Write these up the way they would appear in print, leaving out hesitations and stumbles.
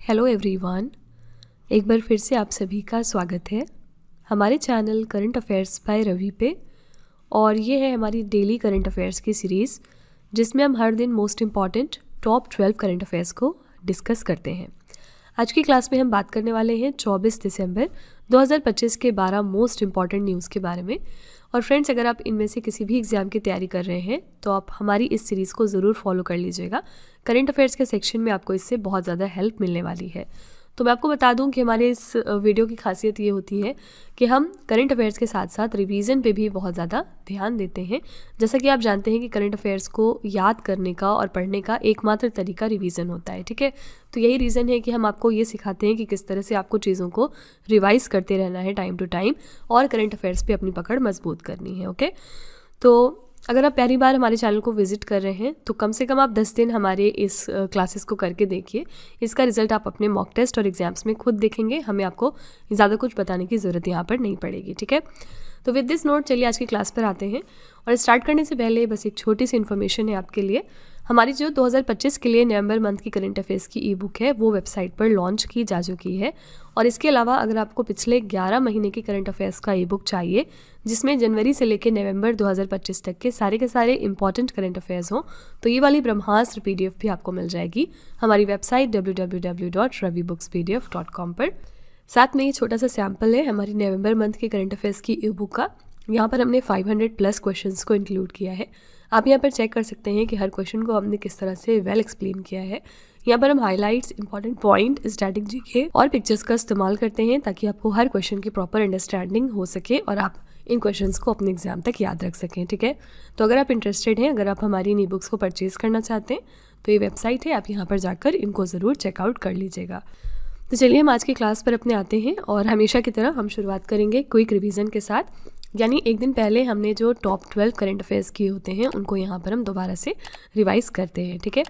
Hello everyone, एक बार फिर से आप सभी का स्वागत है हमारे channel current affairs by Ravi पे। और ये है हमारी डेली करंट अफेयर्स की सीरीज़ जिसमें हम हर दिन most important top 12 current affairs को डिस्कस करते हैं। आज की क्लास में हम बात करने वाले हैं 24 दिसंबर 2025 के 12 मोस्ट इम्पॉर्टेंट न्यूज़ के बारे में। और फ्रेंड्स, अगर आप इनमें से किसी भी एग्ज़ाम की तैयारी कर रहे हैं तो आप हमारी इस सीरीज़ को ज़रूर फॉलो कर लीजिएगा। करंट अफेयर्स के सेक्शन में आपको इससे बहुत ज़्यादा हेल्प मिलने वाली है। तो मैं आपको बता दूं कि हमारे इस वीडियो की खासियत ये होती है कि हम करंट अफेयर्स के साथ साथ रिवीजन पे भी बहुत ज़्यादा ध्यान देते हैं। जैसा कि आप जानते हैं कि करंट अफेयर्स को याद करने का और पढ़ने का एकमात्र तरीका रिवीजन होता है, ठीक है। तो यही रीज़न है कि हम आपको ये सिखाते हैं कि किस तरह से आपको चीज़ों को रिवाइज़ करते रहना है टाइम टू टाइम और करंट अफेयर्स पे अपनी पकड़ मजबूत करनी है। ओके, तो अगर आप पहली बार हमारे चैनल को विजिट कर रहे हैं तो कम से कम आप 10 दिन हमारे इस क्लासेस को करके देखिए। इसका रिजल्ट आप अपने मॉक टेस्ट और एग्जाम्स में खुद देखेंगे। हमें आपको ज़्यादा कुछ बताने की ज़रूरत यहाँ पर नहीं पड़ेगी, ठीक है। तो विद दिस नोट चलिए आज की क्लास पर आते हैं। और स्टार्ट करने से पहले बस एक छोटी सी इन्फॉर्मेशन है आपके लिए। हमारी जो 2025 के लिए नवंबर मंथ की करंट अफेयर्स की ई बुक है वो वेबसाइट पर लॉन्च की जा चुकी है। और इसके अलावा अगर आपको पिछले 11 महीने की करंट अफेयर्स का ई बुक चाहिए जिसमें जनवरी से लेकर नवंबर 2025 तक के सारे इंपॉर्टेंट करंट अफेयर्स हों, तो ये वाली ब्रह्मास्त्र PDF भी आपको मिल जाएगी हमारी वेबसाइट www.ravibooks.pdf.com पर। साथ में ये छोटा सा सैम्पल है हमारी नवंबर मंथ के करंट अफेयर्स की ई बुक का। यहाँ पर हमने 500+ क्वेश्चंस को इंक्लूड किया है। आप यहाँ पर चेक कर सकते हैं कि हर क्वेश्चन को हमने किस तरह से वेल एक्सप्लेन किया है। यहाँ पर हम हाइलाइट्स, इंपॉर्टेंट पॉइंट, स्ट्रैटेजी के और पिक्चर्स का इस्तेमाल करते हैं ताकि आपको हर क्वेश्चन की प्रॉपर अंडरस्टैंडिंग हो सके और आप इन क्वेश्चंस को अपने एग्जाम तक याद रख सकें, ठीक है। तो अगर आप इंटरेस्टेड हैं, अगर आप हमारी इन ई बुक्स को परचेज़ करना चाहते हैं तो ये वेबसाइट है, आप यहाँ पर जाकर इनको ज़रूर चेकआउट कर लीजिएगा। तो चलिए हम आज की क्लास पर अपने आते हैं और हमेशा की तरह हम शुरुआत करेंगे क्विक रिवीजन के साथ। यानी एक दिन पहले हमने जो टॉप 12 करंट अफेयर्स किए होते हैं उनको यहाँ पर हम दोबारा से रिवाइज करते हैं, ठीक है।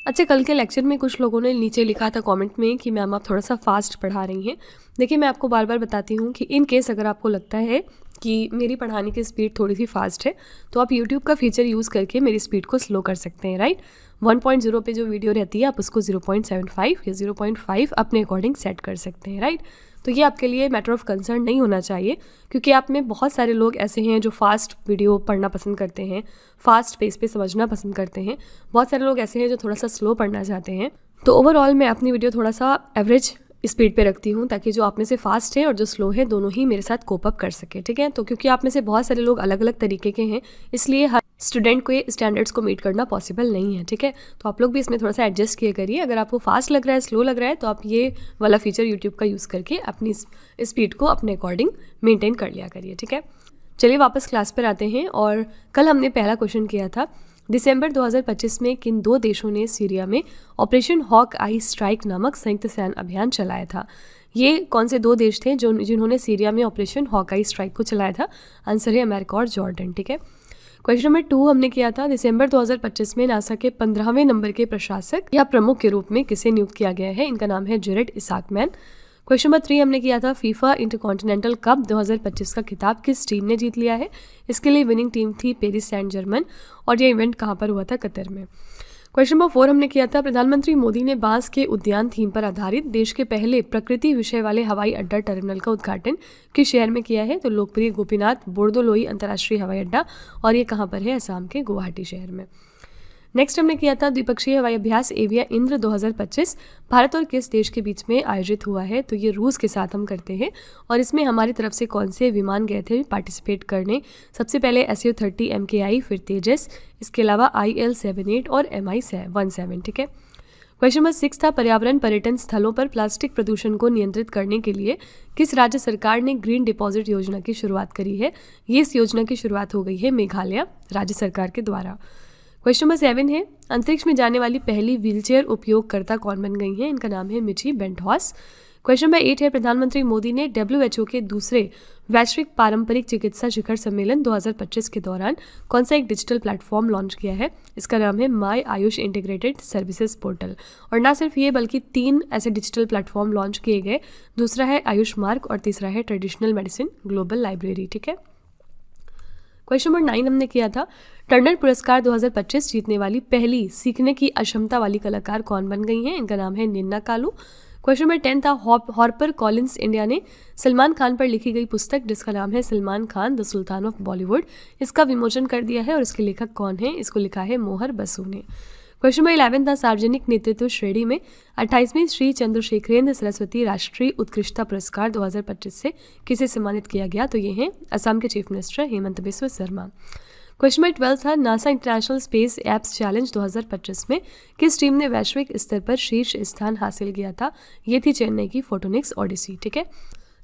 अच्छा, कल के लेक्चर में कुछ लोगों ने नीचे लिखा था कमेंट में कि मैम आप थोड़ा सा फास्ट पढ़ा रही हैं। देखिए, मैं आपको बार बार बताती हूँ कि इन केस अगर आपको लगता है कि मेरी पढ़ाने की स्पीड थोड़ी सी फास्ट है तो आप YouTube का फीचर यूज़ करके मेरी स्पीड को स्लो कर सकते हैं, राइट। 1.0 पे जो वीडियो रहती है आप उसको 0.75 या 0.5 अपने अकॉर्डिंग सेट कर सकते हैं, राइट। तो ये आपके लिए मैटर ऑफ कंसर्न नहीं होना चाहिए क्योंकि आप में बहुत सारे लोग ऐसे हैं जो फास्ट वीडियो पढ़ना पसंद करते हैं, फास्ट पेस पे समझना पसंद करते हैं। बहुत सारे लोग ऐसे हैं जो थोड़ा सा स्लो पढ़ना चाहते हैं। तो ओवरऑल मैं अपनी वीडियो थोड़ा सा एवरेज स्पीड पे रखती हूँ ताकि जो आप में से फास्ट है और जो स्लो है दोनों ही मेरे साथ कोप अप कर सके, ठीक है। तो क्योंकि आप में से बहुत सारे लोग अलग अलग तरीके के हैं इसलिए हर स्टूडेंट को ये स्टैंडर्ड्स को मीट करना पॉसिबल नहीं है, ठीक है। तो आप लोग भी इसमें थोड़ा सा एडजस्ट किया करिए। अगर आपको फास्ट लग रहा है, स्लो लग रहा है तो आप ये वाला फीचर यूट्यूब का यूज़ करके अपनी स्पीड को अपने अकॉर्डिंग मेनटेन कर लिया करिए, ठीक है। चलिए वापस क्लास पर आते हैं। और कल हमने पहला क्वेश्चन किया था, दिसंबर 2025 में किन 2 देशों ने सीरिया में ऑपरेशन हॉक आई स्ट्राइक नामक संयुक्त सैन्य अभियान चलाया था। ये कौन से 2 देश थे जिन्होंने सीरिया में ऑपरेशन हॉक आई स्ट्राइक को चलाया था? आंसर है अमेरिका और जॉर्डन, ठीक है। क्वेश्चन नंबर 2 हमने किया था, दिसंबर 2025 में नासा के 15वें नंबर के प्रशासक या प्रमुख के रूप में किसे नियुक्त किया गया है? इनका नाम है जेरेड इसाकमैन। क्वेश्चन नंबर 3 हमने किया था, फीफा इंटरकॉन्टिनेंटल कप 2025 का खिताब किस टीम ने जीत लिया है? इसके लिए विनिंग टीम थी पेरिस सेंट जर्मन और ये इवेंट कहाँ पर हुआ था? कतर में। क्वेश्चन नंबर 4 हमने किया था, प्रधानमंत्री मोदी ने बांस के उद्यान थीम पर आधारित देश के पहले प्रकृति विषय वाले हवाई अड्डा टर्मिनल का उद्घाटन किस शहर में किया है? तो लोकप्रिय गोपीनाथ बोरदोलोई अंतर्राष्ट्रीय हवाई अड्डा और ये कहाँ पर है? असम के गुवाहाटी शहर में। नेक्स्ट हमने किया था, द्विपक्षीय हवाई अभ्यास एविया इंद्र 2025 भारत और किस देश के बीच में आयोजित हुआ है? तो ये रूस के साथ हम करते हैं। और इसमें हमारी तरफ से कौन से विमान गए थे पार्टिसिपेट करने? सबसे पहले SU-30 MKI, फिर तेजस, इसके अलावा IL-78 और MI-17, ठीक है। क्वेश्चन नंबर 6 था, पर्यावरण पर्यटन स्थलों पर प्लास्टिक प्रदूषण को नियंत्रित करने के लिए किस राज्य सरकार ने ग्रीन डिपॉजिट योजना की शुरुआत करी है? ये इस योजना की शुरुआत हो गई है मेघालय राज्य सरकार के द्वारा। क्वेश्चन नंबर 7 है, अंतरिक्ष में जाने वाली पहली व्हीलचेयर उपयोगकर्ता कौन बन गई हैं? इनका नाम है मिची बेंटहॉस। क्वेश्चन नंबर 8 है, प्रधानमंत्री मोदी ने WHO के दूसरे वैश्विक पारंपरिक चिकित्सा शिखर सम्मेलन 2025 के दौरान कौन सा एक डिजिटल प्लेटफॉर्म लॉन्च किया है? इसका नाम है माई आयुष इंटीग्रेटेड सर्विसेज पोर्टल। और ना सिर्फ ये बल्कि 3 ऐसे डिजिटल प्लेटफॉर्म लॉन्च किए गए। दूसरा है आयुष मार्ग और तीसरा है ट्रेडिशनल मेडिसिन ग्लोबल लाइब्रेरी, ठीक है। क्वेश्चन नंबर 9 हमने किया था, टर्नर पुरस्कार 2025 जीतने वाली पहली सीखने की अक्षमता वाली कलाकार कौन बन गई हैं? इनका नाम है निन्ना कालू। क्वेश्चन नंबर 10 था, हार्पर कॉलिंस इंडिया ने सलमान खान पर लिखी गई पुस्तक जिसका नाम है Salman Khan the sultan of Bollywood, इसका विमोचन कर दिया है और इसके लेखक कौन है? इसको लिखा है मोहर बसु ने। क्वेश्चन नंबर 11 था, सार्वजनिक नेतृत्व श्रेणी में 28वीं श्री चंद्रशेखरेंद्र सरस्वती राष्ट्रीय उत्कृष्टता पुरस्कार 2025 से किसे सम्मानित किया गया? तो ये हैं असम के chief minister Hemant Biswa Sharma. Question number 12 था, NASA international space apps challenge 2025 में किस टीम ने वैश्विक स्तर पर शीर्ष स्थान हासिल किया था? ये थी चेन्नई की फोटोनिक्स ओडिसी। ठीक है,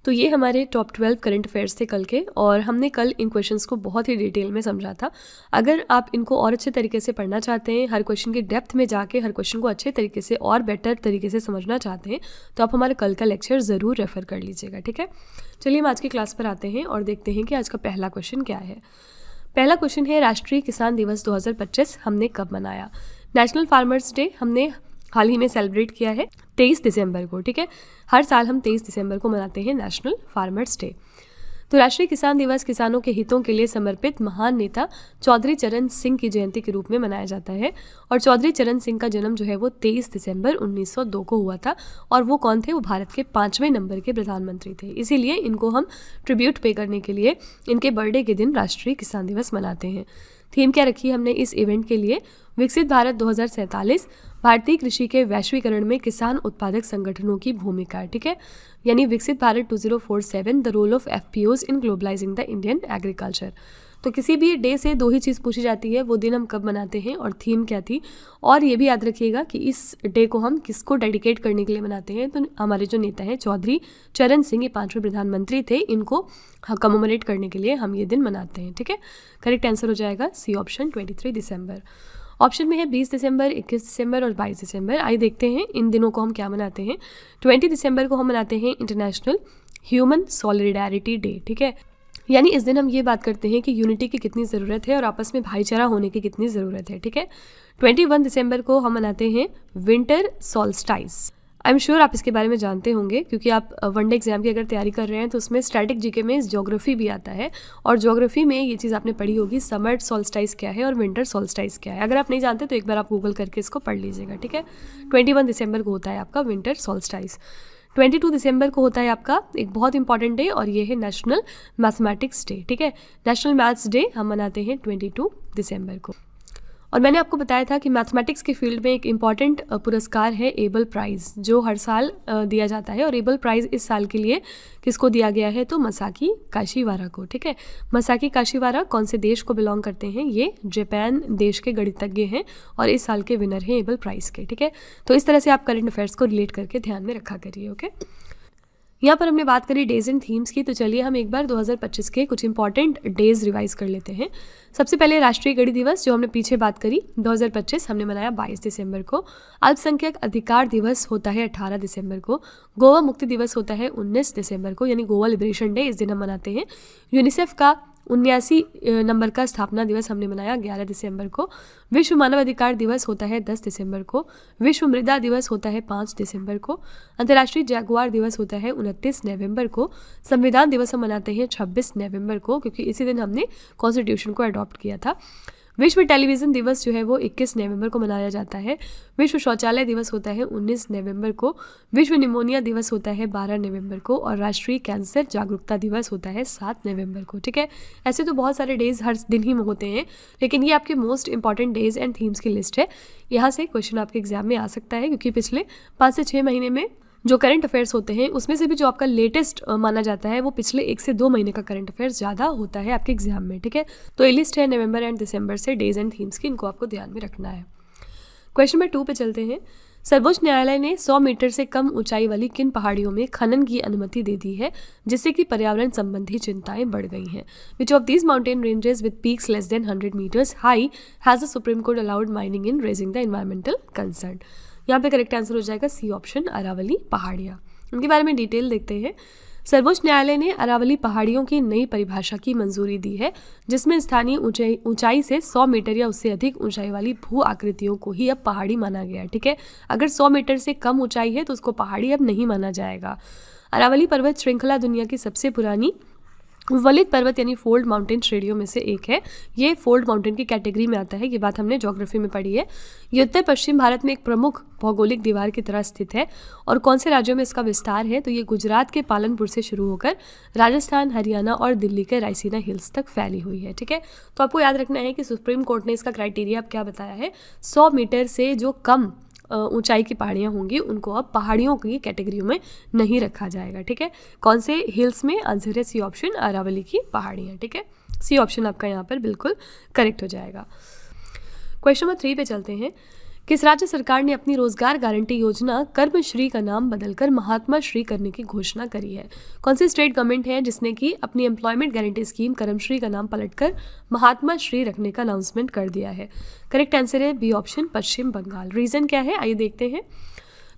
तो ये हमारे टॉप 12 करंट अफेयर्स थे कल के, और हमने कल इन क्वेश्चंस को बहुत ही डिटेल में समझा था। अगर आप इनको और अच्छे तरीके से पढ़ना चाहते हैं, हर क्वेश्चन की डेप्थ में जाके हर क्वेश्चन को अच्छे तरीके से और बेटर तरीके से समझना चाहते हैं, तो आप हमारे कल का लेक्चर ज़रूर रेफर कर लीजिएगा। ठीक है, चलिए हम आज की क्लास पर आते हैं और देखते हैं कि आज का पहला क्वेश्चन क्या है। पहला क्वेश्चन है, राष्ट्रीय किसान दिवस 2025 हमने कब मनाया? नेशनल फार्मर्स डे हमने हाल ही में सेलिब्रेट किया है 23 दिसंबर को। ठीक है, हर साल हम 23 दिसंबर को मनाते हैं नेशनल फार्मर्स डे। तो राष्ट्रीय किसान दिवस किसानों के हितों के लिए समर्पित महान नेता चौधरी चरण सिंह की जयंती के रूप में मनाया जाता है। और चौधरी चरण सिंह का जन्म जो है वो 23 दिसंबर 1902 को हुआ था, और वो कौन थे? वो भारत के 5वें नंबर के प्रधानमंत्री थे। इसीलिए इनको हम ट्रिब्यूट पे करने के लिए इनके बर्थडे के दिन राष्ट्रीय किसान दिवस मनाते हैं। थीम क्या रखी है हमने इस इवेंट के लिए? विकसित भारत 2047, भारतीय कृषि के वैश्वीकरण में किसान उत्पादक संगठनों की भूमिका। ठीक है, यानी Viksit Bharat 2047 the role of FPOs in globalising the Indian agriculture. तो किसी भी डे से दो ही चीज़ पूछी जाती है, वो दिन हम कब मनाते हैं और थीम क्या थी। और ये भी याद रखिएगा कि इस डे को हम किसको डेडिकेट करने के लिए मनाते हैं? तो हमारे जो नेता हैं चौधरी चरण सिंह, ये 5वें प्रधानमंत्री थे, इनको कमेमोरेट करने के लिए हम ये दिन मनाते हैं। ठीक है, करेक्ट आंसर हो जाएगा सी ऑप्शन 23 दिसंबर। ऑप्शन में है 20 दिसंबर, 21 दिसंबर और 22 दिसंबर। आइए देखते हैं इन दिनों को हम क्या मनाते हैं। 20 दिसंबर को हम मनाते हैं इंटरनेशनल ह्यूमन सॉलिडारिटी डे। ठीक है, यानी इस दिन हम ये बात करते हैं कि यूनिटी की कितनी ज़रूरत है और आपस में भाईचारा होने की कितनी ज़रूरत है। ठीक है, 21 दिसंबर को हम मनाते हैं विंटर सॉल्स्टाइस। आई एम श्योर आप इसके बारे में जानते होंगे, क्योंकि आप वनडे एग्जाम की अगर तैयारी कर रहे हैं तो उसमें स्टैटिक जीके में ज्योग्राफी भी आता है, और ज्योग्राफी में ये चीज़ आपने पढ़ी होगी, समर सॉल्स्टाइस क्या है और विंटर सॉल्स्टाइस क्या है। अगर आप नहीं जानते तो एक बार आप गूगल करके इसको पढ़ लीजिएगा। ठीक है, 21 दिसंबर को होता है आपका विंटर सॉल्स्टाइस। 22 दिसंबर को होता है आपका एक बहुत इंपॉर्टेंट डे, और ये है नेशनल मैथमेटिक्स डे। ठीक है, नेशनल मैथ्स डे हम मनाते हैं 22 दिसंबर को। और मैंने आपको बताया था कि मैथमेटिक्स के फील्ड में एक इम्पॉर्टेंट पुरस्कार है एबल प्राइज़, जो हर साल दिया जाता है। और एबल प्राइज़ इस साल के लिए किसको दिया गया है? तो मसाकी काशीवारा को। ठीक है, मसाकी काशीवारा कौन से देश को बिलोंग करते हैं? ये जापान देश के गणितज्ञ हैं और इस साल के विनर हैं एबल प्राइज़ के। ठीक है, तो इस तरह से आप करंट अफेयर्स को रिलेट करके ध्यान में रखा करिए। ओके, यहाँ पर हमने बात करी डेज एंड थीम्स की, तो चलिए हम एक बार 2025 के कुछ इंपॉर्टेंट डेज रिवाइज कर लेते हैं। सबसे पहले राष्ट्रीय गणित दिवस, जो हमने पीछे बात करी, 2025 हमने मनाया 22 दिसंबर को। अल्पसंख्यक अधिकार दिवस होता है 18 दिसंबर को। गोवा मुक्ति दिवस होता है 19 दिसंबर को, यानी गोवा लिबरेशन डे, इस दिन हम मनाते हैं। यूनिसेफ का 79 नंबर का स्थापना दिवस हमने मनाया 11 दिसंबर को। विश्व मानवाधिकार दिवस होता है 10 दिसंबर को। विश्व मृदा दिवस होता है 5 दिसंबर को। अंतर्राष्ट्रीय जगुआर दिवस होता है 29 नवंबर को। संविधान दिवस हम मनाते हैं 26 नवंबर को, क्योंकि इसी दिन हमने कॉन्स्टिट्यूशन को अडॉप्ट किया था। विश्व टेलीविज़न दिवस जो है वो 21 नवंबर को मनाया जाता है। विश्व शौचालय दिवस होता है 19 नवंबर को। विश्व निमोनिया दिवस होता है 12 नवंबर को। और राष्ट्रीय कैंसर जागरूकता दिवस होता है 7 नवंबर को। ठीक है, ऐसे तो बहुत सारे डेज हर दिन ही होते हैं, लेकिन ये आपके most important days and themes की लिस्ट है। यहाँ से क्वेश्चन आपके एग्जाम में आ सकता है, क्योंकि पिछले 5 से 6 महीने में जो करंट अफेयर्स होते हैं उसमें से भी जो आपका लेटेस्ट माना जाता है वो पिछले 1 से 2 महीने का करंट अफेयर्स ज़्यादा होता है आपके एग्जाम में। ठीक है, तो ये लिस्ट है नवंबर एंड दिसंबर से डेज एंड थीम्स की, इनको आपको ध्यान में रखना है। क्वेश्चन नंबर 2 पे चलते हैं। सर्वोच्च न्यायालय ने 100 मीटर से कम ऊंचाई वाली किन पहाड़ियों में खनन की अनुमति दे दी है, जिससे कि पर्यावरण संबंधी चिंताएं बढ़ गई हैं? Which of these mountain ranges with peaks less than 100 meters high has the supreme court allowed mining in raising the environmental concern? यहाँ पे करेक्ट आंसर हो जाएगा सी ऑप्शन, अरावली पहाड़ियाँ। उनके बारे में डिटेल देखते हैं। सर्वोच्च न्यायालय ने अरावली पहाड़ियों की नई परिभाषा की मंजूरी दी है, जिसमें स्थानीय ऊंचाई से 100 मीटर या उससे अधिक ऊंचाई वाली भू आकृतियों को ही अब पहाड़ी माना गया है। ठीक है, अगर 100 मीटर से कम ऊंचाई है तो उसको पहाड़ी अब नहीं माना जाएगा। अरावली पर्वत श्रृंखला दुनिया की सबसे पुरानी वलित पर्वत यानी फोल्ड माउंटेन श्रेणियों में से एक है। ये फोल्ड माउंटेन की कैटेगरी में आता है, ये बात हमने ज्योग्राफी में पढ़ी है। ये उत्तर पश्चिम भारत में एक प्रमुख भौगोलिक दीवार की तरह स्थित है। और कौन से राज्यों में इसका विस्तार है, तो ये गुजरात के पालनपुर से शुरू होकर राजस्थान, हरियाणा और दिल्ली के रायसीना हिल्स तक फैली हुई है। ठीक है, तो आपको याद रखना है कि सुप्रीम कोर्ट ने इसका क्राइटेरिया अब क्या बताया है, 100 मीटर से जो कम ऊंचाई की पहाड़ियाँ होंगी उनको अब पहाड़ियों की कैटेगरियों में नहीं रखा जाएगा। ठीक है, कौन से हिल्स में, आंसर है सी ऑप्शन, अरावली की पहाड़ियाँ। ठीक है, सी ऑप्शन आपका यहाँ पर बिल्कुल करेक्ट हो जाएगा। क्वेश्चन नंबर 3 पे चलते हैं। किस राज्य सरकार ने अपनी रोजगार गारंटी योजना कर्मश्री का नाम बदलकर महात्मा श्री करने की घोषणा करी है? कौन सी स्टेट गवर्नमेंट है जिसने की अपनी एम्प्लॉयमेंट गारंटी स्कीम कर्मश्री का नाम पलटकर महात्मा श्री रखने का अनाउंसमेंट कर दिया है? करेक्ट आंसर है बी ऑप्शन, पश्चिम बंगाल। रीजन क्या है, आइए देखते हैं।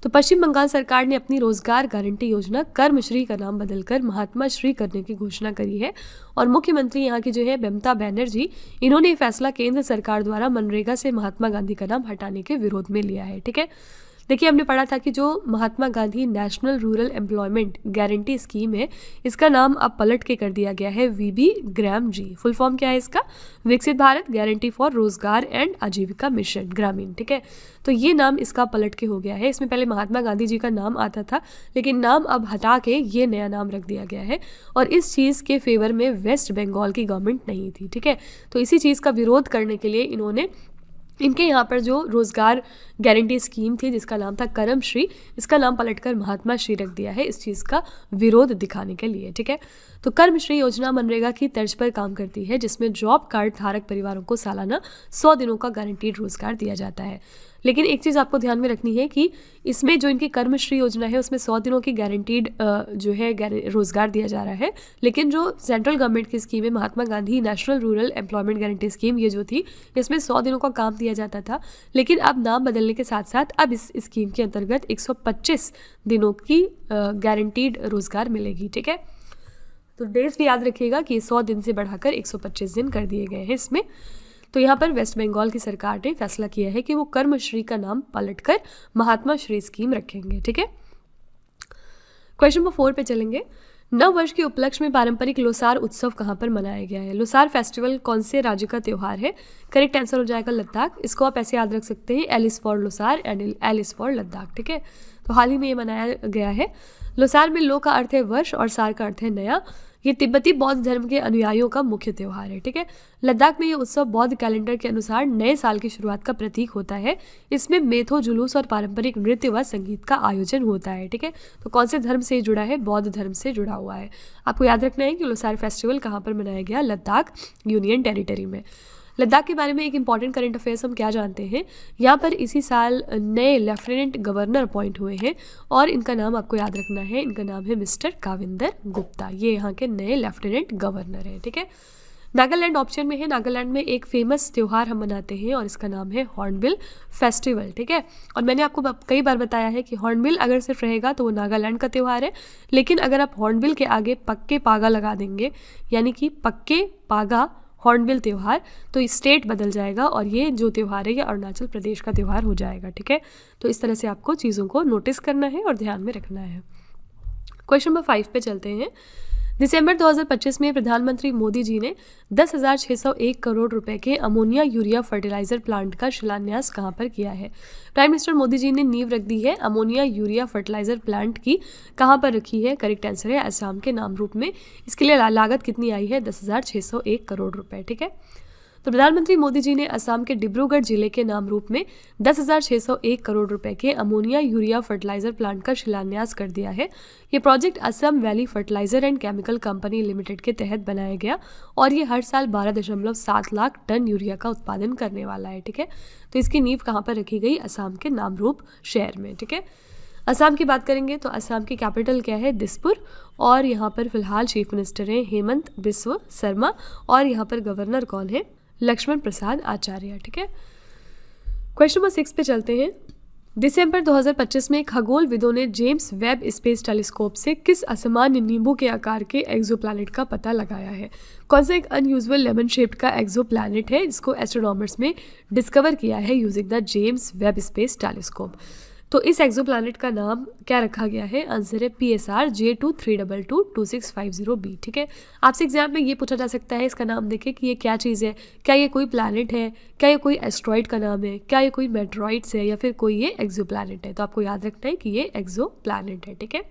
तो पश्चिम बंगाल सरकार ने अपनी रोजगार गारंटी योजना कर्मश्री का नाम बदलकर महात्मा श्री करने की घोषणा करी है। और मुख्यमंत्री यहाँ की जो है ममता बनर्जी, इन्होंने ये फैसला केंद्र सरकार द्वारा मनरेगा से महात्मा गांधी का नाम हटाने के विरोध में लिया है। ठीक है, देखिए हमने पढ़ा था कि जो Mahatma Gandhi national rural employment guarantee scheme है, इसका नाम अब पलट के कर दिया गया है वीबी ग्राम जी। फुल फॉर्म क्या है इसका, विकसित भारत गारंटी फॉर रोजगार एंड आजीविका मिशन ग्रामीण। ठीक है, तो ये नाम इसका पलट के हो गया है। इसमें पहले महात्मा गांधी जी का नाम आता था, लेकिन नाम अब हटा के ये नया नाम रख दिया गया है। और इस चीज़ के फेवर में वेस्ट बंगाल की गवर्नमेंट नहीं थी। ठीक है, तो इसी चीज़ का विरोध करने के लिए इन्होंने इनके यहाँ पर जो रोजगार गारंटी स्कीम थी जिसका नाम था कर्मश्री, इसका नाम पलटकर महात्मा श्री रख दिया है, इस चीज़ का विरोध दिखाने के लिए। ठीक है, तो कर्मश्री योजना मनरेगा की तर्ज पर काम करती है, जिसमें जॉब कार्ड धारक परिवारों को सालाना 100 दिनों का गारंटीड रोजगार दिया जाता है। लेकिन एक चीज़ आपको ध्यान में रखनी है कि इसमें जो इनकी कर्मश्री योजना है उसमें 100 दिनों की गारंटीड जो है रोजगार दिया जा रहा है। लेकिन जो सेंट्रल गवर्नमेंट की स्कीम है Mahatma Gandhi national rural employment guarantee scheme, ये जो थी इसमें 100 दिनों का काम दिया जाता था। लेकिन अब नाम बदलने के साथ साथ अब इस स्कीम के अंतर्गत 125 दिनों की गारंटीड रोजगार मिलेगी। ठीक है, तो डेज भी याद रखिएगा कि 100 दिन से बढ़ाकर 125 दिन कर दिए गए हैं इसमें। तो यहाँ पर वेस्ट बंगाल की सरकार ने फैसला किया है कि वो कर्मश्री का नाम पलटकर महात्मा श्री स्कीम रखेंगे। ठीक है, क्वेश्चन नंबर 4 पे चलेंगे। नव वर्ष के उपलक्ष्य में पारंपरिक लोसार उत्सव कहाँ पर मनाया गया है? लोसार फेस्टिवल कौन से राज्य का त्यौहार है? करेक्ट आंसर हो जाएगा लद्दाख। इसको आप ऐसे याद रख सकते हैं, L is for Losar and L is for Ladakh. ठीक है, तो हाल ही में ये मनाया गया है। लोसार में लो का अर्थ है वर्ष और सार का अर्थ है नया। ये तिब्बती बौद्ध धर्म के अनुयायियों का मुख्य त्यौहार है। ठीक है, लद्दाख में ये उत्सव बौद्ध कैलेंडर के अनुसार नए साल की शुरुआत का प्रतीक होता है। इसमें मेथो जुलूस और पारंपरिक नृत्य व संगीत का आयोजन होता है। ठीक है, तो कौन से धर्म से जुड़ा है? बौद्ध धर्म से जुड़ा हुआ है। आपको याद रखना है कि लोसार फेस्टिवल कहाँ पर मनाया गया? लद्दाख यूनियन टेरिटरी में। लद्दाख के बारे में एक इंपॉर्टेंट करंट अफेयर्स हम क्या जानते हैं, यहाँ पर इसी साल नए लेफ्टिनेंट गवर्नर अपॉइंट हुए हैं और इनका नाम आपको याद रखना है, इनका नाम है मिस्टर काविंदर गुप्ता। ये यहाँ के नए लेफ्टिनेंट गवर्नर हैं। ठीक है, नागालैंड ऑप्शन में है। नागालैंड में एक फेमस त्यौहार हम मनाते हैं और इसका नाम है हॉर्नबिल फेस्टिवल। ठीक है, और मैंने आपको कई बार बताया है कि हॉर्नबिल अगर सिर्फ रहेगा तो वो नागालैंड का त्यौहार है, लेकिन अगर आप हॉर्नबिल के आगे पक्के पागा लगा देंगे, यानी कि पक्के पागा हॉर्नबिल त्यौहार, तो स्टेट बदल जाएगा और ये जो त्यौहार है ये अरुणाचल प्रदेश का त्यौहार हो जाएगा। ठीक है, तो इस तरह से आपको चीज़ों को नोटिस करना है और ध्यान में रखना है। क्वेश्चन नंबर 5 पे चलते हैं। दिसंबर 2025 में प्रधानमंत्री मोदी जी ने 10,601 करोड़ रुपए के अमोनिया यूरिया फर्टिलाइजर प्लांट का शिलान्यास कहां पर किया है? प्राइम मिनिस्टर मोदी जी ने नींव रख दी है अमोनिया यूरिया फर्टिलाइजर प्लांट की, कहां पर रखी है? करेक्ट आंसर है असम के नामरूप में। इसके लिए लागत कितनी आई है? 10,601 करोड़ रुपए। ठीक है, तो प्रधानमंत्री मोदी जी ने असम के डिब्रूगढ़ जिले के नामरूप में 10,601 करोड़ रुपए के अमोनिया यूरिया फर्टिलाइजर प्लांट का शिलान्यास कर दिया है। ये project Assam valley fertilizer and chemical company limited के तहत बनाया गया और ये हर साल 12.7 लाख टन यूरिया का उत्पादन करने वाला है। ठीक है, तो इसकी नींव कहाँ पर रखी गई? असम के नामरूप शहर में। ठीक है, असम की बात करेंगे तो असम की कैपिटल क्या है? दिसपुर, और यहाँ पर फिलहाल चीफ मिनिस्टर हैं हेमंत बिस्व शर्मा और यहाँ पर गवर्नर कौन है? लक्ष्मण प्रसाद आचार्य। ठीक है, क्वेश्चन नंबर 6 पे चलते हैं। दिसंबर 2025 में खगोलविदों ने जेम्स वेब स्पेस टेलीस्कोप से किस असामान्य नींबू के आकार के एक्सोप्लैनेट का पता लगाया है? कौन सा एक अनयूजुअल लेमन शेप्ड का एक्सोप्लैनेट है जिसको एस्ट्रोनॉमर्स में डिस्कवर किया है using the James Webb space telescope? तो इस एक्सोप्लैनेट का नाम क्या रखा गया है? आंसर है PSR J23222650b। ठीक है, आपसे एग्जाम में ये पूछा जा सकता है, इसका नाम देखें कि ये क्या चीज़ है, क्या ये कोई प्लैनेट है, क्या ये कोई एस्ट्रॉइड का नाम है, क्या ये कोई मेट्रॉइड्स है, या फिर कोई ये एक्सोप्लैनेट है। तो आपको याद रखना है कि ये एक्सोप्लैनेट है। ठीक है,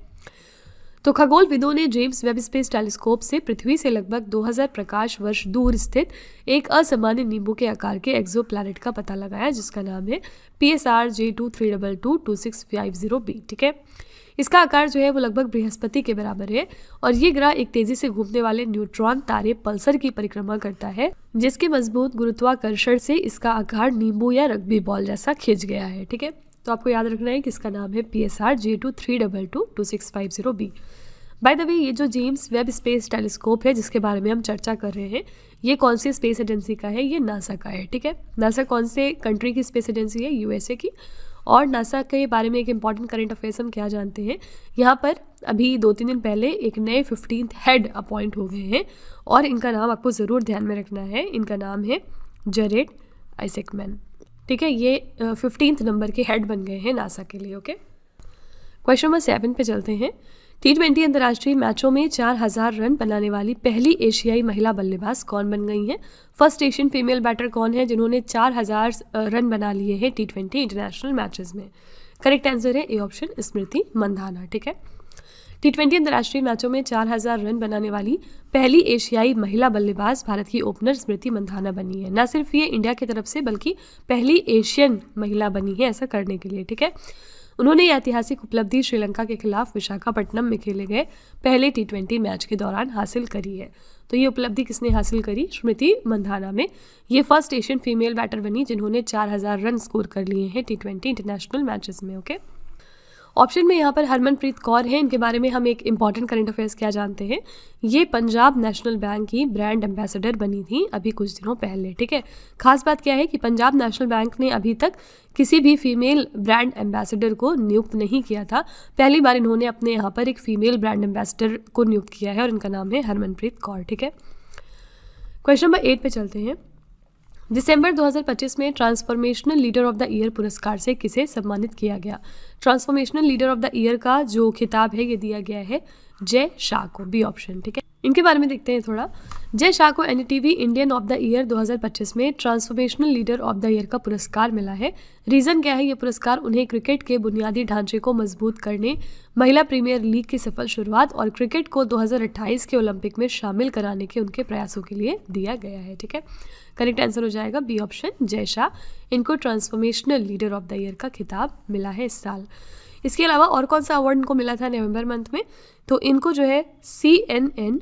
तो खगोलविदों ने जेम्स वेब स्पेस टेलीस्कोप से पृथ्वी से लगभग 2000 प्रकाश वर्ष दूर स्थित एक असामान्य नींबू के आकार के एक्सोप्लैनेट का पता लगाया, जिसका नाम है PSR J23222650b। ठीक है, इसका आकार जो है वो लगभग बृहस्पति के बराबर है और ये ग्रह एक तेजी से घूमने वाले न्यूट्रॉन तारे पल्सर की परिक्रमा करता है, जिसके मजबूत गुरुत्वाकर्षण से इसका आकार नींबू या रग्बी बॉल जैसा खिंच गया है। ठीक है, तो आपको याद रखना है कि इसका नाम है PSR J23222650b। By the way, ये जो जेम्स वेब स्पेस टेलीस्कोप है जिसके बारे में हम चर्चा कर रहे हैं, ये कौन सी स्पेस एजेंसी का है? ये नासा का है। ठीक है, नासा कौन से कंट्री की स्पेस एजेंसी है? USA की। और नासा के बारे में एक इंपॉर्टेंट करंट अफेयर्स हम क्या जानते हैं, यहाँ पर अभी 2-3 दिन पहले एक नए 15th हेड अपॉइंट हो गए हैं और इनका नाम आपको ज़रूर ध्यान में रखना है। इनका नाम है जेरेड आइजैकमैन। ठीक है, ये 15th नंबर के हेड बन गए हैं नासा के लिए। ओके, क्वेश्चन नंबर 7 पे चलते हैं। T20 अंतर्राष्ट्रीय मैचों में 4000 रन बनाने वाली पहली एशियाई महिला बल्लेबाज कौन बन गई हैं? फर्स्ट एशियन फीमेल बैटर कौन है जिन्होंने 4000 रन बना लिए हैं T20 इंटरनेशनल मैचेस में? करेक्ट आंसर है ए ऑप्शन, स्मृति मंधाना। ठीक है, T20 अंतर्राष्ट्रीय मैचों में 4000 रन बनाने वाली पहली एशियाई महिला बल्लेबाज भारत की ओपनर स्मृति मंधाना बनी है। न सिर्फ ये इंडिया की तरफ से बल्कि पहली एशियन महिला बनी है ऐसा करने के लिए। ठीक है, उन्होंने ये ऐतिहासिक उपलब्धि श्रीलंका के खिलाफ विशाखापट्टनम में खेले गए पहले T20 मैच के दौरान हासिल करी है। तो ये उपलब्धि किसने हासिल करी? स्मृति मंधाना में। ये फर्स्ट एशियन फीमेल बैटर बनी जिन्होंने 4000 रन स्कोर कर लिए हैं T20 इंटरनेशनल मैचेस में। ओके, ऑप्शन में यहाँ पर हरमनप्रीत कौर हैं। इनके बारे में हम एक इंपॉर्टेंट करंट अफेयर्स क्या जानते हैं, ये पंजाब नेशनल बैंक की ब्रांड एम्बेसडर बनी थी अभी कुछ दिनों पहले। ठीक है, खास बात क्या है कि पंजाब नेशनल बैंक ने अभी तक किसी भी फीमेल ब्रांड एम्बेसडर को नियुक्त नहीं किया था। पहली बार इन्होंने अपने यहाँ पर एक फीमेल ब्रांड एम्बेसडर को नियुक्त किया है और इनका नाम है हरमनप्रीत कौर। ठीक है, क्वेश्चन नंबर 8 पे चलते हैं। दिसंबर 2025 में transformational leader of the year पुरस्कार से किसे सम्मानित किया गया? Transformational leader of the year का जो खिताब है ये दिया गया है जय शाह को, बी ऑप्शन। ठीक है, इनके बारे में देखते हैं थोड़ा। जय शाह को NDTV Indian of the year 2025 में transformational leader of the year का पुरस्कार मिला है। रीज़न क्या है? ये पुरस्कार उन्हें क्रिकेट के बुनियादी ढांचे को मजबूत करने, महिला प्रीमियर लीग की सफल शुरुआत और क्रिकेट को 2028 के ओलंपिक में शामिल कराने के उनके प्रयासों के लिए दिया गया है। ठीक है, करेक्ट आंसर हो जाएगा बी ऑप्शन, जय शाह। इनको transformational leader of the year का खिताब मिला है इस साल। इसके अलावा और कौन सा अवार्ड इनको मिला था नवंबर मंथ में? तो इनको जो है CNN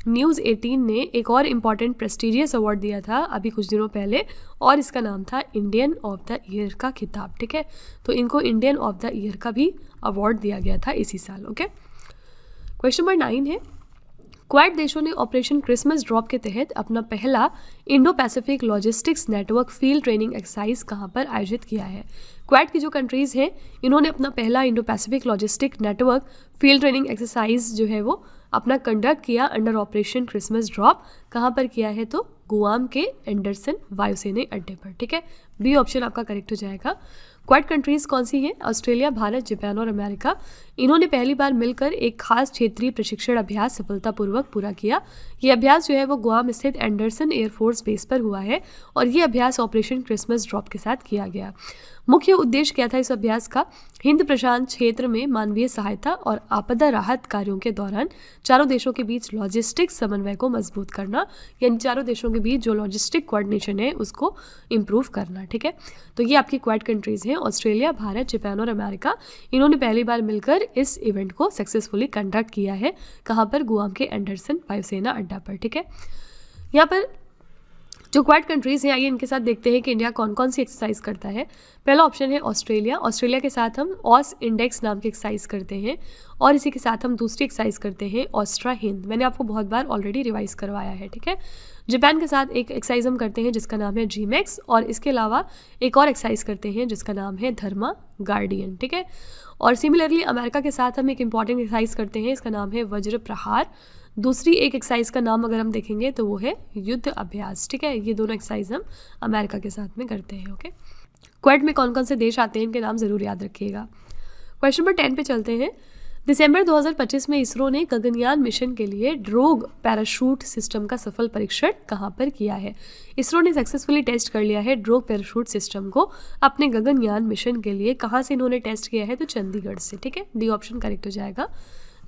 न्यूज़ 18 ने एक और इम्पॉर्टेंट प्रेस्टिजियस अवार्ड दिया था अभी कुछ दिनों पहले और इसका नाम था इंडियन ऑफ द ईयर का खिताब। ठीक है, तो इनको इंडियन ऑफ द ईयर का भी अवार्ड दिया गया था इसी साल। ओके, क्वेश्चन नंबर 9 है। क्वाड देशों ने ऑपरेशन क्रिसमस ड्रॉप के तहत अपना पहला Indo Pacific logistics network field training exercise कहां पर आयोजित किया है? क्वाड की जो कंट्रीज़ हैं इन्होंने अपना पहला Indo Pacific logistic network field training exercise जो है वो अपना कंडक्ट किया अंडर ऑपरेशन क्रिसमस ड्रॉप। कहाँ पर किया है? तो गुआम के एंडरसन वायुसेना अड्डे पर। ठीक है, बी ऑप्शन आपका करेक्ट हो जाएगा। क्वाड कंट्रीज़ कौन सी हैं? ऑस्ट्रेलिया, भारत, जापान और अमेरिका। इन्होंने पहली बार मिलकर एक खास क्षेत्रीय प्रशिक्षण अभ्यास सफलतापूर्वक पूरा किया। ये अभ्यास जो है वो गुआम स्थित एंडरसन एयरफोर्स बेस पर हुआ है और ये अभ्यास ऑपरेशन क्रिसमस ड्रॉप के साथ किया गया। मुख्य उद्देश्य क्या था इस अभ्यास का? हिंद प्रशांत क्षेत्र में मानवीय सहायता और आपदा राहत कार्यों के दौरान चारों देशों के बीच लॉजिस्टिक समन्वय को मजबूत करना, यानी चारों देशों के बीच जो लॉजिस्टिक कोऑर्डिनेशन है उसको इम्प्रूव करना। ठीक है, तो ये आपकी क्वाड कंट्रीज़ हैं ऑस्ट्रेलिया, भारत, जापान और अमेरिका। इन्होंने पहली बार मिलकर इस इवेंट को सक्सेसफुली कंडक्ट किया है। कहाँ पर? गुआम के एंडरसन वायुसेना अड्डा पर। ठीक है, यहाँ पर जो क्वाड कंट्रीज़ हैं आइए इनके साथ देखते हैं कि इंडिया कौन कौन सी एक्सरसाइज करता है। पहला ऑप्शन है ऑस्ट्रेलिया। ऑस्ट्रेलिया के साथ हम ऑस इंडेक्स नाम की एक्सरसाइज करते हैं और इसी के साथ हम दूसरी एक्सरसाइज करते हैं ऑस्ट्रा हिंद। मैंने आपको बहुत बार ऑलरेडी रिवाइज करवाया है। ठीक है, जापान के साथ एक एक्सरसाइज हम करते हैं जिसका नाम है GMAX और इसके अलावा एक और एक्सरसाइज करते हैं जिसका नाम है धर्मा गार्डियन। ठीक है, और सिमिलरली अमेरिका के साथ हम एक इंपॉर्टेंट एक्सरसाइज करते हैं, इसका नाम है वज्र प्रहार। दूसरी एक एक्सरसाइज का नाम अगर हम देखेंगे तो वो है युद्ध अभ्यास। ठीक है, ये दोनों एक्सरसाइज हम अमेरिका के साथ में करते हैं। ओके, क्वाड में कौन कौन से देश आते हैं इनके नाम ज़रूर याद रखिएगा। क्वेश्चन नंबर 10 पे चलते हैं। दिसंबर 2025 में इसरो ने गगनयान मिशन के लिए ड्रोग पैराशूट सिस्टम का सफल परीक्षण कहाँ पर किया है? इसरो ने सक्सेसफुली टेस्ट कर लिया है ड्रोग पैराशूट सिस्टम को अपने गगनयान मिशन के लिए। कहाँ से इन्होंने टेस्ट किया है? तो चंडीगढ़ से। ठीक है, डी ऑप्शन करेक्ट हो जाएगा।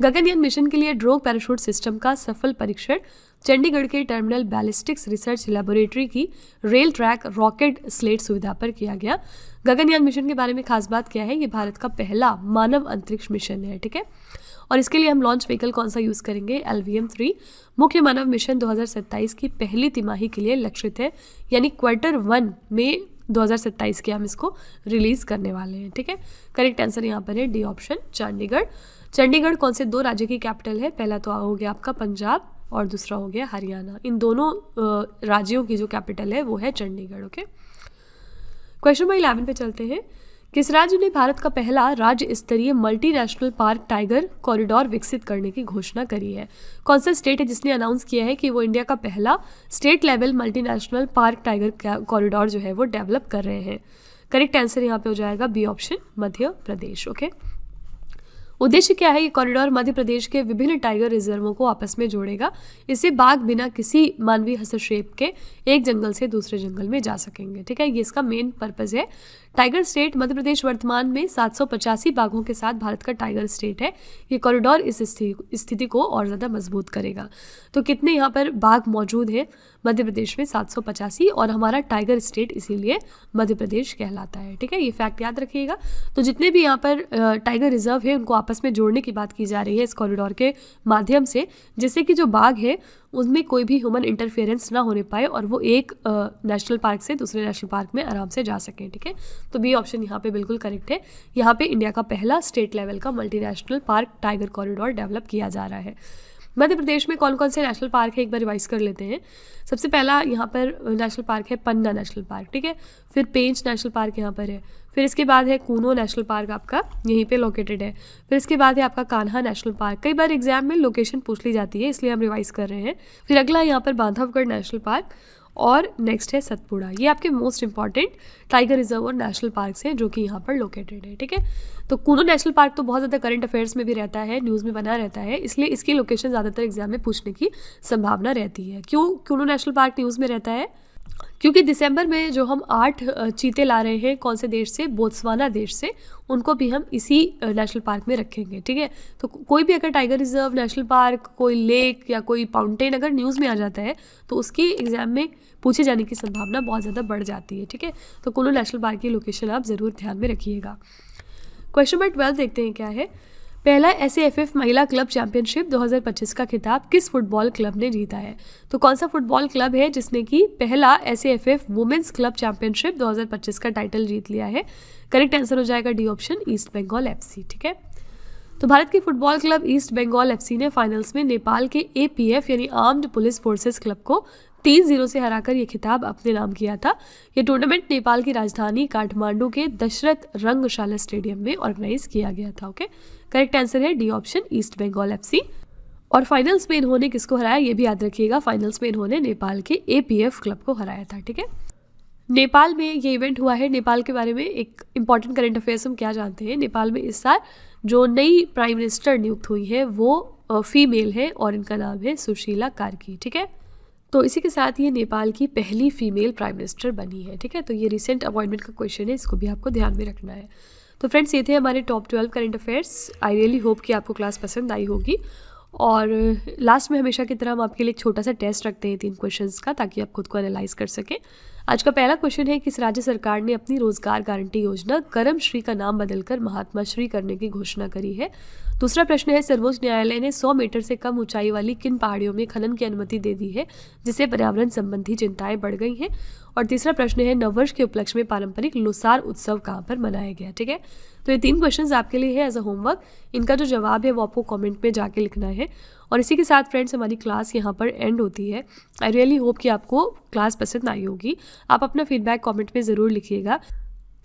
गगनयान मिशन के लिए ड्रोग पैराशूट सिस्टम का सफल परीक्षण चंडीगढ़ के टर्मिनल बैलिस्टिक्स रिसर्च लेबोरेटरी की रेल ट्रैक रॉकेट स्लेट सुविधा पर किया गया। गगनयान मिशन के बारे में खास बात क्या है? ये भारत का पहला मानव अंतरिक्ष मिशन है। ठीक है, और इसके लिए हम लॉन्च व्हीकल कौन सा यूज़ करेंगे? LVM-3। मुख्य मानव मिशन 2027 की पहली तिमाही के लिए लक्षित है, यानी Q1 में 2027 के हम इसको रिलीज़ करने वाले हैं। ठीक है, करेक्ट आंसर यहाँ पर है डी ऑप्शन चंडीगढ़। चंडीगढ़ कौन से 2 राज्य की कैपिटल है? पहला तो हो गया आपका पंजाब और दूसरा हो गया हरियाणा। इन दोनों राज्यों की जो कैपिटल है वो है चंडीगढ़। ओके, क्वेश्चन नंबर 11 पे चलते हैं। किस राज्य ने भारत का पहला राज्य स्तरीय मल्टीनेशनल पार्क टाइगर कॉरिडोर विकसित करने की घोषणा करी है? कौन सा स्टेट है जिसने अनाउंस किया है कि वो इंडिया का पहला state level multinational park tiger corridor जो है वो डेवलप कर रहे हैं? करेक्ट आंसर यहाँ पे हो जाएगा B option Madhya Pradesh. Okay, उद्देश्य क्या है? ये कॉरिडोर मध्य प्रदेश के विभिन्न टाइगर रिजर्वों को आपस में जोड़ेगा। इससे बाघ बिना किसी मानवीय हस्तक्षेप के एक जंगल से दूसरे जंगल में जा सकेंगे। ठीक है, ये इसका मेन पर्पस है। टाइगर स्टेट मध्य प्रदेश वर्तमान में 785 बाघों के साथ भारत का टाइगर स्टेट है। ये कॉरिडोर इस स्थिति को और ज़्यादा मजबूत करेगा। तो कितने यहाँ पर बाघ मौजूद हैं मध्य प्रदेश में? 785, और हमारा टाइगर स्टेट इसीलिए मध्य प्रदेश कहलाता है। ठीक है, ये फैक्ट याद रखिएगा। तो जितने भी यहाँ पर टाइगर रिजर्व है उनको आपस में जोड़ने की बात की जा रही है इस कॉरिडोर के माध्यम से, जिससे कि जो बाघ है उसमें कोई भी ह्यूमन इंटरफेरेंस ना होने पाए और वो एक नेशनल पार्क से दूसरे नेशनल पार्क में आराम से जा सकें। ठीक है, तो बी ऑप्शन यहाँ पे बिल्कुल करेक्ट है। यहाँ पे इंडिया का पहला स्टेट लेवल का multinational park tiger corridor develop किया जा रहा है। मध्य प्रदेश में कौन कौन से नेशनल पार्क है एक बार रिवाइज कर लेते हैं। सबसे पहला यहाँ पर नेशनल पार्क है पन्ना नेशनल पार्क। ठीक है, फिर पेंच नेशनल पार्क यहाँ पर है, फिर इसके बाद है कूनो नेशनल पार्क आपका यहीं पे लोकेटेड है, फिर इसके बाद है आपका कान्हा नेशनल पार्क। कई बार एग्जाम में लोकेशन पूछ ली जाती है इसलिए हम रिवाइज कर रहे हैं। फिर अगला यहाँ पर बांधवगढ़ नेशनल पार्क और नेक्स्ट है सतपुड़ा। ये आपके मोस्ट इंपॉर्टेंट टाइगर रिजर्व और नेशनल पार्क्स हैं जो कि यहाँ पर लोकेटेड है। ठीक है, तो कूनो नेशनल पार्क तो बहुत ज़्यादा करंट अफेयर्स में भी रहता है, न्यूज़ में बना रहता है, इसलिए इसकी लोकेशन ज़्यादातर एग्जाम में पूछने की संभावना रहती है। क्यों कूनो नेशनल पार्क न्यूज़ में रहता है? क्योंकि दिसंबर में जो हम 8 चीते ला रहे हैं, कौन से देश से? बोत्सवाना देश से, उनको भी हम इसी नेशनल पार्क में रखेंगे। ठीक है, तो कोई भी अगर टाइगर रिजर्व, नेशनल पार्क, कोई लेक या कोई फाउंटेन अगर न्यूज़ में आ जाता है तो उसकी एग्जाम में पूछे जाने की संभावना बहुत ज़्यादा बढ़ जाती है। ठीक है, तो कूनो नेशनल पार्क की लोकेशन आप ज़रूर ध्यान में रखिएगा। क्वेश्चन नंबर 12 देखते हैं क्या है। पहला SAFF महिला क्लब चैंपियनशिप 2025 का खिताब किस फुटबॉल क्लब ने जीता है? तो कौन सा फुटबॉल क्लब है जिसने कि पहला SAFF वुमेन्स क्लब चैंपियनशिप 2025 का टाइटल जीत लिया है? करेक्ट आंसर हो जाएगा D option east Bengal FC। ठीक है, तो भारत के football club east Bengal FC ने फाइनल्स में नेपाल के APF यानी आर्म्ड पुलिस फोर्सेस क्लब को 3-0 से हराकर ये खिताब अपने नाम किया था। ये टूर्नामेंट नेपाल की राजधानी काठमांडू के दशरथ रंगशाला स्टेडियम में ऑर्गेनाइज किया गया था। ओके, करेक्ट आंसर है D option east Bengal FC। और फाइनल्स में इन्होंने किसको हराया ये भी याद रखिएगा, फाइनल्स में इन्होंने नेपाल के APF क्लब को हराया था। ठीक है, नेपाल में ये इवेंट हुआ है। नेपाल के बारे में एक इंपॉर्टेंट करंट अफेयर्स हम क्या जानते हैं? नेपाल में इस साल जो नई प्राइम मिनिस्टर नियुक्त हुई है वो फीमेल है और इनका नाम है सुशीला कार्की। ठीक है, तो इसी के साथ ये नेपाल की पहली फीमेल प्राइम मिनिस्टर बनी है। ठीक है, तो ये रिसेंट अपॉइंटमेंट का क्वेश्चन है, इसको भी आपको ध्यान में रखना है। तो फ्रेंड्स, ये थे हमारे top 12 current affairs. I really hope कि आपको क्लास पसंद आई होगी। और लास्ट में हमेशा की तरह हम आपके लिए एक छोटा सा टेस्ट रखते हैं 3 क्वेश्चंस का, ताकि आप खुद को एनालाइज कर सकें। आज का पहला क्वेश्चन है, किस राज्य सरकार ने अपनी रोजगार गारंटी योजना करम श्री का नाम बदलकर महात्मा श्री करने की घोषणा करी है? दूसरा प्रश्न है, सर्वोच्च न्यायालय ने 100 मीटर से कम ऊंचाई वाली किन पहाड़ियों में खनन की अनुमति दे दी है जिससे पर्यावरण संबंधी चिंताएं बढ़ गई हैं? और तीसरा प्रश्न है, नववर्ष के उपलक्ष्य में पारंपरिक लोसार उत्सव कहाँ पर मनाया गया? ठीक है, तो ये 3 क्वेश्चंस आपके लिए है एज अ होमवर्क। इनका जो जवाब है वो आपको कमेंट में जाके लिखना है। और इसी के साथ फ्रेंड्स, हमारी क्लास यहाँ पर एंड होती है। आई रियली होप कि आपको क्लास पसंद आई होगी। आप अपना फीडबैक कमेंट में ज़रूर लिखिएगा।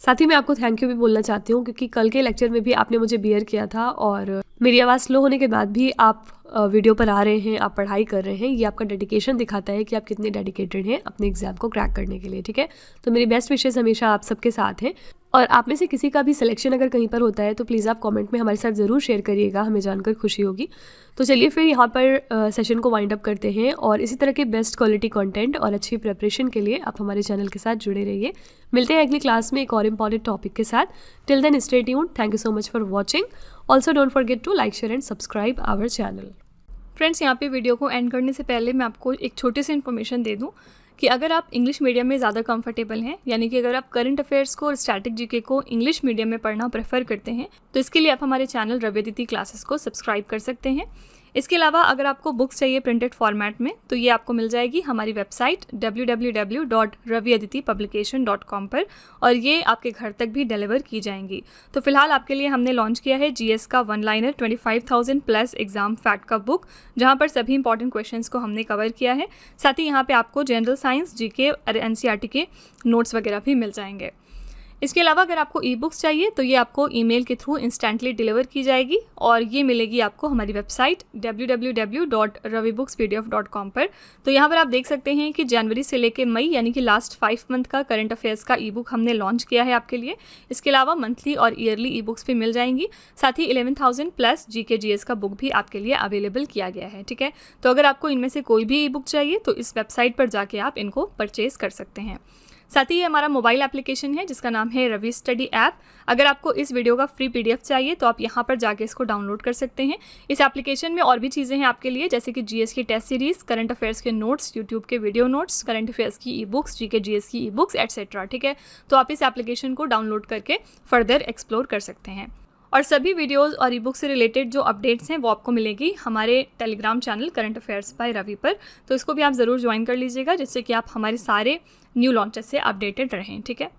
साथ ही मैं आपको थैंक यू भी बोलना चाहती हूँ, क्योंकि कल के लेक्चर में भी आपने मुझे बियर किया था और मेरी आवाज़ स्लो होने के बाद भी आप वीडियो पर आ रहे हैं, आप पढ़ाई कर रहे हैं, ये आपका डेडिकेशन दिखाता है कि आप कितने डेडिकेटेड हैं अपने एग्ज़ाम को क्रैक करने के लिए, ठीक है। तो मेरी बेस्ट विशेज़ हमेशा आप सबके साथ हैं। और आप में से किसी का भी सिलेक्शन अगर कहीं पर होता है तो प्लीज़ आप कमेंट में हमारे साथ ज़रूर शेयर करिएगा, हमें जानकर खुशी होगी। तो चलिए फिर यहाँ पर सेशन को वाइंड अप करते हैं, और इसी तरह के बेस्ट क्वालिटी कंटेंट और अच्छी प्रिपरेशन के लिए आप हमारे चैनल के साथ जुड़े रहिए। मिलते हैं अगली क्लास में एक और इम्पॉर्टेंट टॉपिक के साथ। Till then stay tuned. Thank you so much for watching. Also don't forget to like, share and subscribe our channel. Friends, यहाँ पे वीडियो को एंड करने से पहले मैं आपको एक छोटी सी इन्फॉर्मेशन दे दूँ कि अगर आप इंग्लिश मीडियम में ज़्यादा कंफर्टेबल हैं, यानी कि अगर आप करंट अफेयर्स को और स्टैटिक जीके को इंग्लिश मीडियम में पढ़ना प्रेफर करते हैं, तो इसके लिए आप हमारे चैनल रवि अदिति क्लासेस को सब्सक्राइब कर सकते हैं। इसके अलावा अगर आपको बुक्स चाहिए प्रिंटेड फॉर्मेट में, तो ये आपको मिल जाएगी हमारी वेबसाइट www.raviaditipublication.com पर, और ये आपके घर तक भी डिलीवर की जाएंगी। तो फिलहाल आपके लिए हमने लॉन्च किया है जीएस का one liner 25,000 plus exam fact का बुक, जहाँ पर सभी इंपॉर्टेंट क्वेश्चंस को हमने कवर किया है। साथ ही यहाँ पे आपको जनरल साइंस, जीके और एनसीईआरटी के नोट्स वगैरह भी मिल जाएंगे। इसके अलावा अगर आपको ई बुक्स चाहिए तो ये आपको ईमेल के थ्रू इंस्टेंटली डिलीवर की जाएगी, और ये मिलेगी आपको हमारी वेबसाइट www.ravibooks.pdf.com पर। तो यहाँ पर आप देख सकते हैं कि जनवरी से लेकर मई, यानी कि लास्ट 5 मंथ का करंट अफेयर्स का ई बुक हमने लॉन्च किया है आपके लिए। इसके अलावा मंथली और ईयरली ई बुक्स भी मिल जाएंगी। साथ ही 11,000 प्लस जीके जीएस का बुक भी आपके लिए अवेलेबल किया गया है, ठीक है। तो अगर आपको इनमें से कोई भी ई बुक चाहिए तो इस वेबसाइट पर जाके आप इनको परचेज कर सकते हैं। साथ ही ये हमारा मोबाइल एप्लीकेशन है जिसका नाम है रवि स्टडी ऐप। अगर आपको इस वीडियो का फ्री पीडीएफ चाहिए तो आप यहाँ पर जाके इसको डाउनलोड कर सकते हैं। इस एप्लीकेशन में और भी चीज़ें हैं आपके लिए, जैसे कि जीएस की टेस्ट सीरीज, करंट अफेयर्स के नोट्स, यूट्यूब के वीडियो नोट्स, करंट अफेयर्स की ई बुक्स, जीके जीएस की ई बुक्स एटसेट्रा, ठीक है। तो आप इस एप्लीकेशन को डाउनलोड करके फर्दर एक्सप्लोर कर सकते हैं। और सभी वीडियोस और ई बुक से रिलेटेड जो अपडेट्स हैं वो आपको मिलेगी हमारे Telegram channel current affairs by Ravi पर। तो इसको भी आप ज़रूर ज्वाइन कर लीजिएगा, जिससे कि आप हमारे सारे न्यू लॉन्चेस से अपडेटेड रहें, ठीक है।